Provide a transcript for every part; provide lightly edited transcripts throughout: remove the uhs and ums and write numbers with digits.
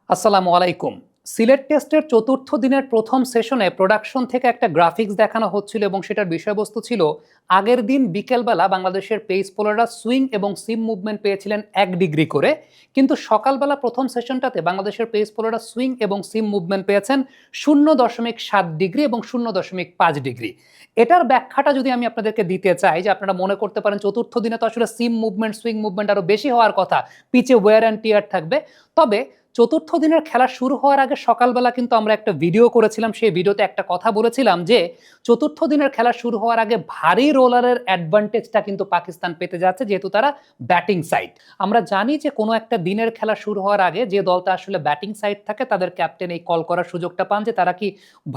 আসসালামু আলাইকুম। সিলেট টেস্টের চতুর্থ দিনের প্রথম সেশনে প্রোডাকশন থেকে একটা গ্রাফিক্স দেখানো হচ্ছিল এবং সেটার বিষয়বস্তু ছিল আগের দিন বিকেলবেলা বাংলাদেশের পেস বোলাররা সুইং এবং সিম মুভমেন্ট পেয়েছিলেন 1 ডিগ্রি করে, কিন্তু সকালবেলা প্রথম সেশনটাতে বাংলাদেশের পেস বোলাররা সুইং এবং সিম মুভমেন্ট পেয়েছেন 0.7 ডিগ্রি এবং 0.5 ডিগ্রি। এটার ব্যাখ্যাটা যদি আমি আপনাদেরকে দিতে চাই, যে আপনারা মনে করতে পারেন চতুর্থ দিনে তো আসলে সিম মুভমেন্ট সুইং মুভমেন্ট আরও বেশি হওয়ার কথা, পিচে ওয়্যার অ্যান্ড টিয়ার থাকবে। তবে চতুর্থ দিনের খেলা শুরু হওয়ার আগে সকালবেলা কিন্তু আমরা একটা ভিডিও করেছিলাম, সেই ভিডিওতে একটা কথা বলেছিলাম যে চতুর্থ দিনের খেলা শুরু হওয়ার আগে ভারী রোলারের অ্যাডভান্টেজটা কিন্তু পাকিস্তান পেতে যাচ্ছে, যেহেতু তারা ব্যাটিং সাইড। আমরা জানি যে কোনো একটা দিনের খেলা শুরু হওয়ার আগে যে দলটা আসলে ব্যাটিং সাইড থাকে তাদের ক্যাপ্টেন এই কল করার সুযোগটা পান যে তারা কি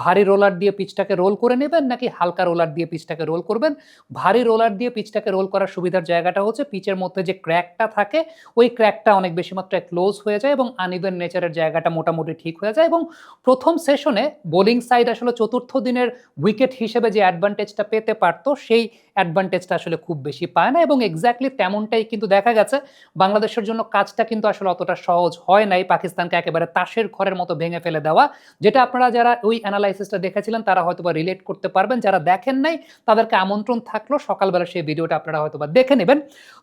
ভারী রোলার দিয়ে পিচটাকে রোল করে নেবেন নাকি হালকা রোলার দিয়ে পিচটাকে রোল করবেন। ভারী রোলার দিয়ে পিচটাকে রোল করার সুবিধার জায়গাটা হচ্ছে পিচের মধ্যে যে ক্র্যাকটা থাকে ওই ক্র্যাকটা অনেক বেশি মাত্রায় ক্লোজ হয়ে যায় এবং আনইভেন নেচারের জায়গাটা মোটামুটি ঠিক হয়ে যায়। এবং প্রথম সেশনে বোলিং সাইড আসলে চতুর্থ দিনের উইকেট হিসেবে যে অ্যাডভান্টেজটা পেতে পারতো সেই অ্যাডভান্টেজটা আসলে খুব বেশি পায় না, এবং এক্স্যাক্টলি তেমনটাই কিন্তু দেখা গেছে। বাংলাদেশের জন্য কাজটা কিন্তু আসলে অতটা সহজ হয় নাই, পাকিস্তানকে একেবারে তাসের ঘরের মতো ভেঙে ফেলে দেওয়া, যেটা আপনারা যারা ওই অ্যানালাইসিসটা দেখেছিলেন তারা হয়তোবা রিলেট করতে পারবেন। যারা দেখেন নাই তাদেরকে আমন্ত্রণ থাকলো সকালবেলা সেই ভিডিওটা আপনারা হয়তোবা দেখে নেবেন।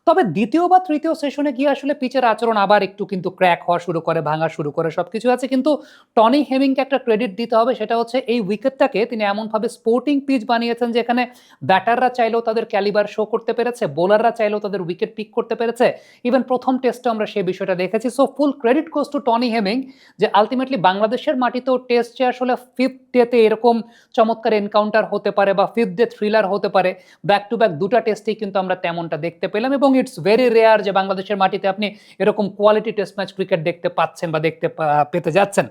তবে দ্বিতীয় বা তৃতীয় সেশনে গিয়ে আসলে পিচের আচরণ আবার একটু কিন্তু ক্র্যাক হওয়া শুরু করে, ভাঙা শুরু করে, সবকিছু আছে। কিন্তু টনি হেমিংকে একটা ক্রেডিট দিতে হবে, সেটা হচ্ছে এই উইকেটটাকে তিনি এমনভাবে স্পোর্টিং পিচ বানিয়েছেন যেখানে ব্যাটাররা চাইলেও তাদের ক্যালিবার শো করতে পেরেছে, বোলাররা চাইলেও তাদের উইকেট পিক করতে পেরেছে। ইভেন প্রথম টেস্টে আমরা সেই বিষয়টা দেখেছি। So full credit goes to Tony Hemming, যে আলটিমেটলি বাংলাদেশের মাটিতেও টেস্ট যে আসলে ফিফথ ডেতে এরকম চমৎকার এনকাউন্টার হতে পারে বা ফিফথ ডে থ্রিলার হতে পারে, ব্যাক টু ব্যাক দুটা টেস্টেই কিন্তু আমরা তেমনটা দেখতে পেলাম। এবং ইটস ভেরি রেয়ার যে বাংলাদেশের মাটিতে আপনি এরকম কোয়ালিটি টেস্ট ম্যাচ ক্রিকেট দেখতে পাচ্ছেন বা দেখতে পেতে যাচ্ছেন।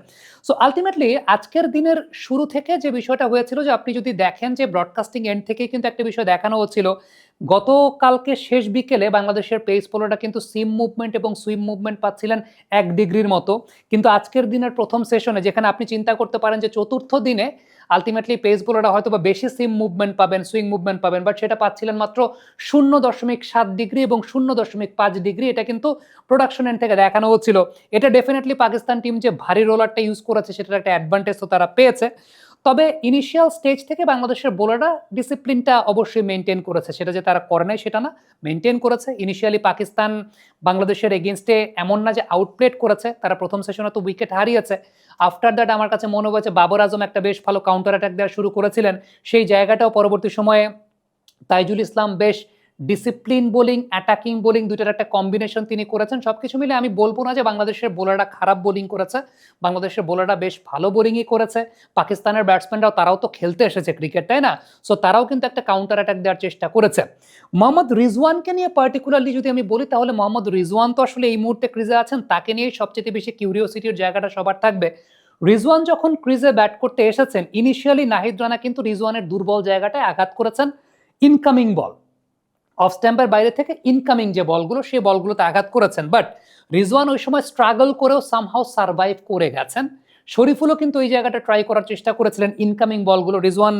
সো আলটিমেটলি আজকের দিনের শুরু থেকে যে বিষয়টা হয়েছিল, যে আপনি যদি দেখেন যে ব্রডকাস্টিং এন্ড থেকেই কিন্তু একটা বিষয় দেখানো হচ্ছিল, গতকালকে শেষ বিকেলে বাংলাদেশের পেস বোলাররা কিন্তু সিম মুভমেন্ট এবং সুইম মুভমেন্ট পাচ্ছিলেন 1 ডিগ্রির মতো, কিন্তু আজকের দিনের প্রথম সেশনে যেখানে আপনি চিন্তা করতে পারেন যে চতুর্থ দিনে আলটিমেটলি পেস বোলাররা হয়তো বা বেশি সিম মুভমেন্ট পাবেন, সুইং মুভমেন্ট পাবেন, বাট সেটা পাচ্ছিলেন মাত্র 0.7 ডিগ্রি এবং 0.5 ডিগ্রি। এটা কিন্তু প্রোডাকশন এন্ড থেকে দেখানো হচ্ছিল। এটা ডেফিনেটলি পাকিস্তান টিম যে ভারী রোলারটা ইউজ করেছে সেটার একটা অ্যাডভান্টেজ তো তারা পেয়েছে। তবে ইনিশিয়াল স্টেজ থেকে বাংলাদেশের বোলাররা ডিসিপ্লিনটা অবশ্যই মেনটেন করেছে, সেটা যে তারা করে নাই সেটা না, মেনটেন করেছে। ইনিশিয়ালি পাকিস্তান বাংলাদেশের এগেনস্টে এমন না যে আউটপ্লেট করেছে, তারা প্রথম সেশনে তো উইকেট হারিয়েছে। আফটার দ্যাট আমার কাছে মনে হয়েছে বাবর আজম একটা বেশ ভালো কাউন্টার অ্যাটাক দেওয়া শুরু করেছিলেন, সেই জায়গাটাও পরবর্তী সময়ে তাইজুল ইসলাম বেশ ডিসিপ্লিন বোলিং, অ্যাটাকিং বোলিং দুইটার একটা কম্বিনেশন তিনি করেছেন। সবকিছু মিলে আমি বলবো না যে বাংলাদেশের বোলাররা খারাপ বোলিং করেছে, বাংলাদেশের বোলাররা বেশ ভালো বোলিংই করেছে। পাকিস্তানের ব্যাটসম্যানরাও তারাও তো খেলতে এসেছে ক্রিকেট, তাই না? সো তারাও কিন্তু একটা কাউন্টার অ্যাটাক দেওয়ার চেষ্টা করেছে। মোহাম্মদ রিজওয়ানকে নিয়ে পার্টিকুলারলি যদি আমি বলি, তাহলে মোহাম্মদ রিজওয়ান তো আসলে এই মুহূর্তে ক্রিজে আছেন, তাকে নিয়েই সবচেয়ে বেশি কিউরিওসিটির জায়গাটা সবার থাকবে। রিজওয়ান যখন ক্রিজে ব্যাট করতে এসেছেন, ইনিশিয়ালি নাহিদ রানা কিন্তু রিজওয়ানের দুর্বল জায়গাটায় আঘাত করেছেন। ইনকামিং বল, অফ স্ট্যাম্পের বাইরে থেকে ইনকামিং যে বলগুলো সেই বলগুলোতে আঘাত করেছেন, বাট রিজওয়ান ওই সময় স্ট্রাগল করেও সামহাউ সারভাইভ করে গেছেন। শরীফুলও কিন্তু ওই জায়গাটা ট্রাই করার চেষ্টা করেছিলেন, ইনকামিং বলগুলো রিজওয়ান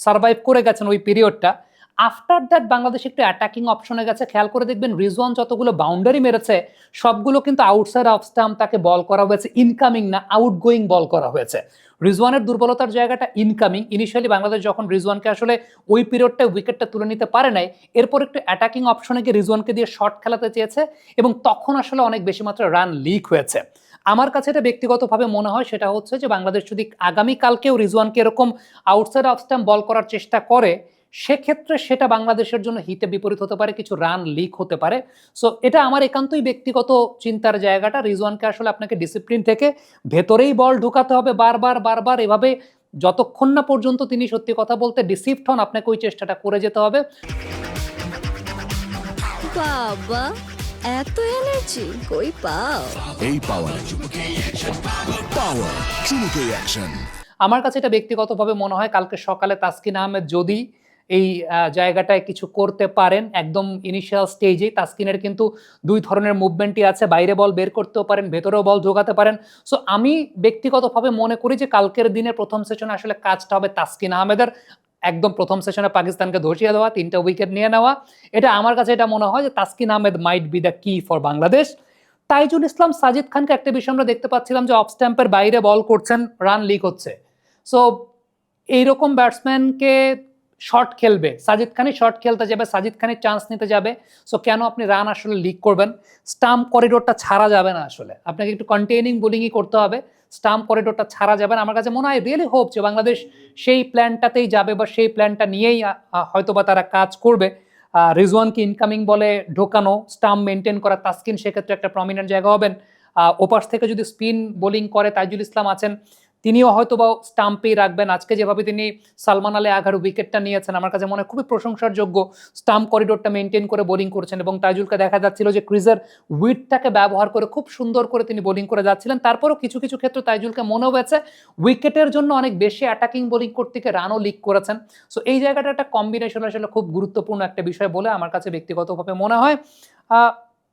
সারভাইভ করে গেছেন ওই পিরিয়ডটা। আফটার দ্যাট বাংলাদেশ একটু অ্যাটাকিং অপশনে গেছে। খেয়াল করে দেখবেন রিজওয়ান যতগুলো বাউন্ডারি মেরেছে সবগুলো কিন্তু আউটসাইড অফ স্টাম্প তাকে বল করা হয়েছে, ইনকামিং না আউটগোয়িং বল করা হয়েছে। রিজওয়ানের দুর্বলতার জায়গাটা ইনকামিং। ইনিশিয়ালি বাংলাদেশ যখন রিজওয়ানকে আসলে ওই পিরিয়ডটায় উইকেটটা তুলে নিতে পারে নাই, এরপর একটু অ্যাটাকিং অপশনে গিয়ে রিজওয়ানকে দিয়ে শর্ট খেলাতে চেয়েছে এবং তখন আসলে অনেক বেশি মাত্রায় রান লিক হয়েছে। আমার কাছে এটা ব্যক্তিগতভাবে মনে হয় সেটা হচ্ছে যে বাংলাদেশ যদি আগামীকালকেও রিজওয়ানকে এরকম আউটসাইড অফ স্টাম্প বল করার চেষ্টা করে, সেক্ষেত্রে সেটা বাংলাদেশের জন্য হিতে বিপরীত হতে পারে, কিছু রান লিক হতে পারে। সো এটা আমার একান্তই ব্যক্তিগত চিন্তার জায়গাটা। রিজওয়ানকে আসলে আপনাকে ডিসিপ্লিন থেকে ভেতরেই বল ঢুকাতে হবে বারবার বারবার, এভাবে যতক্ষণ না পর্যন্ত তিনি সত্যি কথা বলতে ডিসিভড হন, আপনাকে ওই চেষ্টাটা করে যেতে হবে। বাবা, এত এনার্জি কই পাও? এই পাওয়ার চুমুকে অ্যাকশন। আমার কাছে এটা ব্যক্তিগতভাবে মনে হয় কালকে সকালে তাসকিন আহমেদ যদি এই জায়গাটায় কিছু করতে পারেন, একদম ইনিশিয়াল স্টেজে তাসকিনের কিন্তু দুই ধরনের মুভমেন্টই আছে, বাইরে বল বের করতেও পারেন, ভেতরেও বল ঢোকাতে পারেন। সো আমি ব্যক্তিগতভাবে মনে করি যে কালকের দিনে প্রথম সেশনে আসলে কাজটা হবে তাসকিন আহমেদের, একদম প্রথম সেশনে পাকিস্তানকে ধসিয়ে দেওয়া, 3টা উইকেট নিয়ে নেওয়া। এটা আমার কাছে এটা মনে হয় যে Taskin Ahmed might be the কি ফর বাংলাদেশ। তাইজুল ইসলাম সাজিদ খানকে একটা বিষয় আমরা দেখতে পাচ্ছিলাম যে অফ স্ট্যাম্পের বাইরে বল করছেন, রান লিক হচ্ছে। সো এইরকম ব্যাটসম্যানকে শর্ট খেলবে, সাজিদ খানই শর্ট খেলতে যাবে, সাজিদ খানই চান্স নিতে যাবে। সো কেন আপনি রান আসলে লিক করবেন? স্টাম্প করিডোরটা ছাড়া যাবে না, আসলে আপনাকে একটু কন্টেইনিং বোলিংই করতে হবে, স্টাম্প করিডোরটা ছাড়া যাবে না। আমার কাছে মনে হয় রিয়েলি হোপ যে বাংলাদেশ সেই প্ল্যানটাতেই যাবে বা সেই প্ল্যানটা নিয়েই হয়তোবা তারা কাজ করবে। রিজওয়ানকে ইনকামিং বলে ঢোকানো, স্টাম্প মেনটেন করা, তাসকিন সেক্ষেত্রে একটা প্রমিনেন্ট জায়গা হবেন। ওপাশ থেকে যদি স্পিন বোলিং করে তাইজুল ইসলাম আছেন, তিনিও হয়তো বা স্টাম্পেই রাখবেন। আজকে যেভাবে তিনি সালমান আলী আঘার উইকেটটা নিয়েছেন আমার কাছে মনে হয় খুবই প্রশংসার যোগ্য। স্টাম্প করিডোরটা মেনটেন করে বোলিং করছেন এবং তাইজুলকে দেখা যাচ্ছিল যে ক্রিজের উইডটাকে ব্যবহার করে খুব সুন্দর করে তিনি বোলিং করে যাচ্ছিলেন। তারপরেও কিছু কিছু ক্ষেত্রে তাইজুলকে মনে হয়েছে উইকেটের জন্য অনেক বেশি অ্যাটাকিং বোলিং করতে গিয়ে রানও লিক করেছেন। সো এই জায়গাটা একটা কম্বিনেশন আসলে খুব গুরুত্বপূর্ণ একটা বিষয় বলে আমার কাছে ব্যক্তিগতভাবে মনে হয়।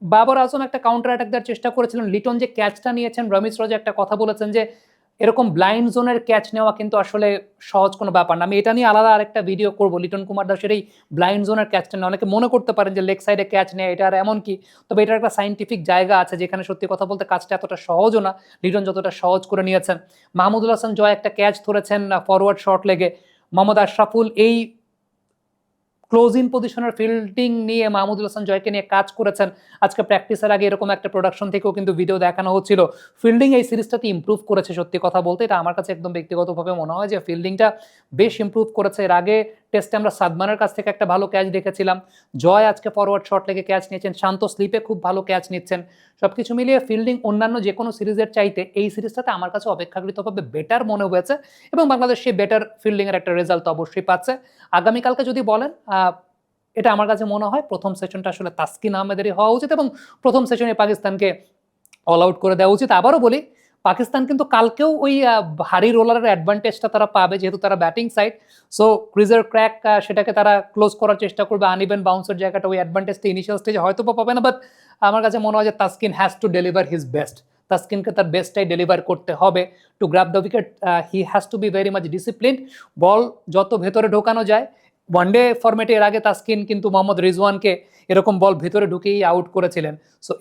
বাবর আজম একটা কাউন্টার অ্যাটাক দেওয়ার চেষ্টা করেছিলেন, লিটন যে ক্যাচটা নিয়েছেন, রমিজ রাজা একটা কথা বলেছেন যে এরকম ব্লাইন্ড জোনের ক্যাচ নেওয়া কিন্তু আসলে সহজ কোনো ব্যাপার না। আমি এটা নিয়ে আলাদা আরেকটা ভিডিও করব, লিটন কুমার দাসের এই ব্লাইন্ড জোনের ক্যাচটা নেওয়া। অনেকে মনে করতে পারেন যে লেগ সাইডে ক্যাচ নেয় এটা আর এমন কি, তবে এটার একটা সাইন্টিফিক জায়গা আছে যেখানে সত্যি কথা বলতে কাজটা এতটা সহজও না, লিটন যতটা সহজ করে নিয়েছেন। মাহমুদুল হাসান জয় একটা ক্যাচ ধরেছেন ফরওয়ার্ড শর্ট লেগে, মোহাম্মদ আশরাফুল এই ক্লোজ ইন পজিশনের ফিল্ডিং নিয়ে মাহমুদুল হাসান জয়কে নিয়ে কাজ করেছেন। আজকে প্র্যাকটিসের আগে এরকম একটা প্রোডাকশন থেকেও কিন্তু ভিডিও দেখানো হচ্ছিল। ফিল্ডিং এই সিরিজটাতে ইমপ্রুভ করেছে সত্যি কথা বলতে, এটা আমার কাছে একদম ব্যক্তিগতভাবে মনে হয় যে ফিল্ডিংটা বেশ ইমপ্রুভ করেছে। এর আগে টেস্টে আমরা সাদমানের কাছ থেকে একটা ভালো ক্যাচ দেখেছিলাম, জয় আজকে ফরওয়ার্ড শট লেগে ক্যাচ নিয়েছেন, শান্ত স্লিপে খুব ভালো ক্যাচ নিচ্ছেন। সবকিছু মিলিয়ে ফিল্ডিং অন্যান্য যে কোনো সিরিজের চাইতে এই সিরিজটাতে আমার কাছে অপেক্ষাকৃতভাবে বেটার মনে হয়েছে এবং বাংলাদেশ সেই বেটার ফিল্ডিংয়ের একটা রেজাল্ট তো অবশ্যই পাচ্ছে। আগামীকালকে যদি বলেন, এটা আমার কাছে মনে হয় প্রথম সেশনটা আসলে তাসকিন আহমেদেরই হওয়া উচিত এবং প্রথম সেশনে পাকিস্তানকে অল আউট করে দেওয়া উচিত। আবারও বলি, পাকিস্তান কিন্তু কালকেও ওই ভারী রোলারের অ্যাডভান্টেজটা তারা পাবে যেহেতু তারা ব্যাটিং সাইড। সো ক্রিজের ক্র্যাক সেটাকে তারা ক্লোজ করার চেষ্টা করবে, আনইভেন বাউন্সের জায়গাটা ওই অ্যাডভান্টেজটা ইনিশিয়াল স্টেজে হয়তো পাবে না, বাট আমার কাছে মনে হয় যে Taskin has to deliver his best. তাসকিনকে তার বেস্টটাই ডেলিভার করতে হবে to grab the wicket. He has to be very much disciplined, ball যত ভেতরে ঢোকানো যায়। ওয়ানডে ফরম্যাটে এর আগে তাসকিন কিন্তু মোহাম্মদ রিজওয়ানকে এরকম বল ভেতরে ঢুকেই আউট করেছিলেন। সো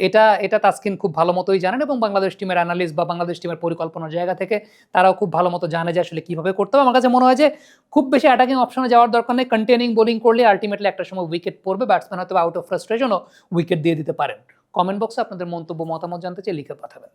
এটা তাসকিন খুব ভালো মতোই জানেন এবং বাংলাদেশ টিমের অ্যানালিস্ট বা বাংলাদেশ টিমের পরিকল্পনার জায়গা থেকে তারাও খুব ভালো মতো জানে যে আসলে কীভাবে করতে হবে। আমার কাছে মনে হয় যে খুব বেশি অ্যাটাকিং অপশনে যাওয়ার দরকার নেই, কন্টেনিং বোলিং করলে আলটিমেটলি একটা সময় উইকেট পড়বে, ব্যাটসম্যান হয়তো আউট অফ ফ্রাস্ট্রেশনও উইকেট দিয়ে দিতে পারেন। কমেন্ট বক্সে আপনাদের মন্তব্য মতামত জানতে চাই, লিখে পাঠাবেন।